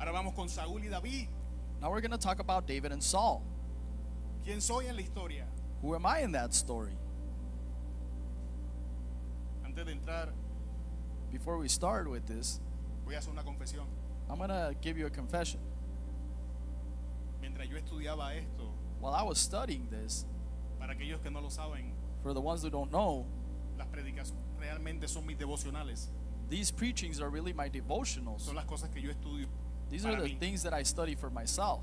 Ahora vamos con Saúl y David. Now we're going to talk about David and Saul. ¿Quién soy en la historia? Who am I in that story? Antes de entrar, Before we start with this, voy a hacer una confesión. I'm going to give you a confession. Mientras yo estudiaba esto, While I was studying this, para aquellos que no lo saben, for the ones who don't know, las prédicas realmente son mis devocionales. these preachings are really my devotionals. Son las cosas que yo estudio. These are para the mí. things that I study for myself.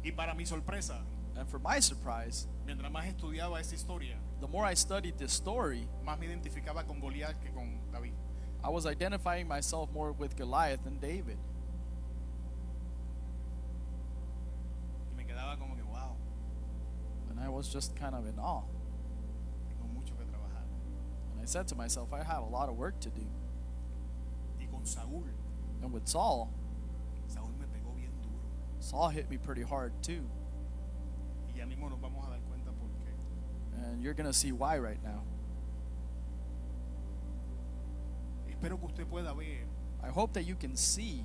Y para mi sorpresa, And for my surprise, mientras más estudiaba esa historia, the more I studied this story, más me identificaba con Goliat que con David. I was identifying myself more with Goliath than David. Y me quedaba como que, wow, And I was just kind of in awe. tengo mucho que trabajar. And I said to myself, I have a lot of work to do. Y con Saúl, And with Saul, Saúl me pegó bien duro. Saul hit me pretty hard too. Y ya mismo nos vamos a dar cuenta por qué. And you're going to see why right now. Espero que usted pueda ver I hope that you can see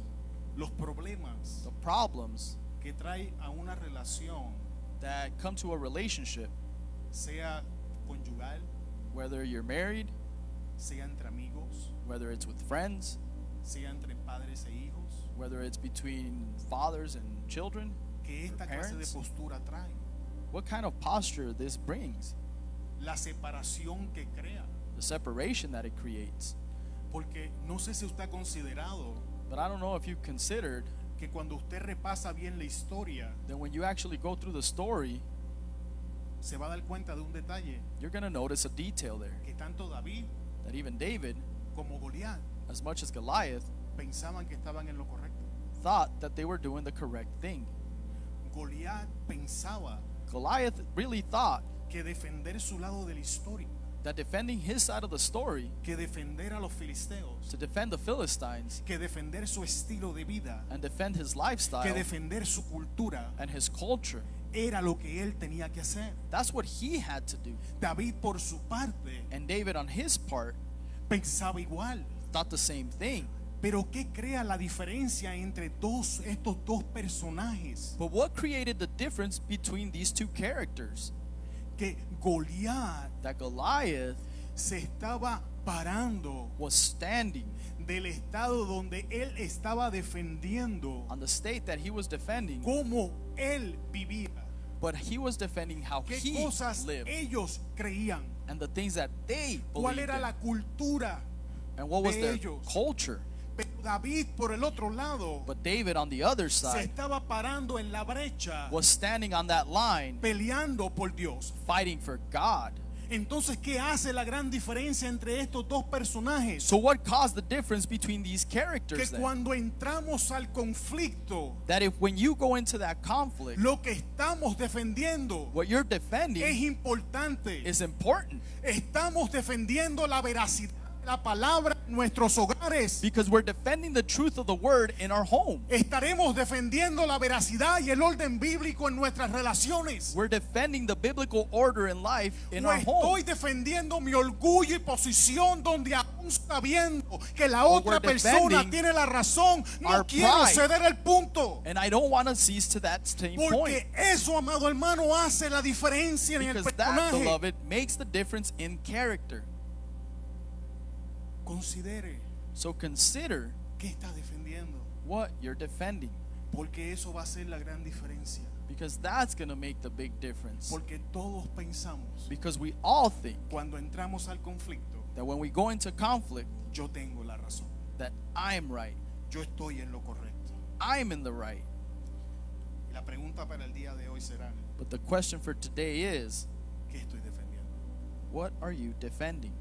los problemas the problems que trae a una relación, that come to a relationship, sea conyugal, whether you're married, sea entre amigos, whether it's with friends, sea entre padres e hijos, whether it's between fathers and children, que esta clase de parents. postura trae. What kind of posture this brings, La separación que crea. the separation that it creates. Porque no sé si usted ha considerado But I don't know if you've considered que cuando usted repasa bien la historia, that when you actually go through the story, se va a dar cuenta de un detalle, you're going to notice a detail there, que tanto David that even David, como Goliat as much as Goliath, pensaban que estaban en lo correcto. thought that they were doing the correct thing. Goliat pensaba Goliath really thought que defender su lado de la historia, that defending his side of the story, que defender a los filisteos, to defend the Philistines que defender su estilo de vida, and defend his que lifestyle defender su cultura, and his culture, era lo que él tenía que hacer. that's what he had to do. David, por su parte, And David, on his part, pensaba igual. thought the same thing. Pero ¿qué crea la diferencia entre estos dos personajes? But what created the difference between these two characters? Que Goliat That Goliath se estaba parando was standing del estado donde él estaba defendiendo on the state that he was defending, cómo él vivía, but he was defending how qué he cosas lived ellos creían, and the things that they cuál believed era in, la cultura and what was de their ellos. culture. Pero David, por el otro lado, But David, on the other se side, estaba parando en la brecha, was standing on that line peleando por Dios. fighting for God. Entonces, ¿qué hace la gran diferencia entre estos dos personajes? So what caused the difference between these Que characters then? cuando entramos al conflicto, That if when you go into that conflict, lo que estamos defendiendo what you're es defending importante. is important, Estamos defendiendo la veracidad de la palabra en nuestros hogares. because we're defending the truth of the word in our home. Estaremos defendiendo la veracidad y el orden bíblico en nuestras relaciones. We're defending the biblical order in life in O our home. estoy defendiendo mi orgullo y posición donde aún sabiendo que la Or otra we're persona defending tiene la razón, no our quiero pride. ceder el punto. And I don't want to cease to that same point, Porque eso, amado hermano, hace la diferencia en el because that, personaje. beloved, makes the difference in character. Considere So consider qué está defendiendo, what you're defending, porque eso va a ser la gran diferencia. because that's going to make the big difference. Porque todos pensamos, Because we all think cuando entramos al conflicto, that when we go into conflict, yo tengo la razón, that I'm right, yo estoy en lo correcto. I'm in the right. Y la pregunta para el día de hoy será, But the question for today is, ¿qué estoy defendiendo? what are you defending?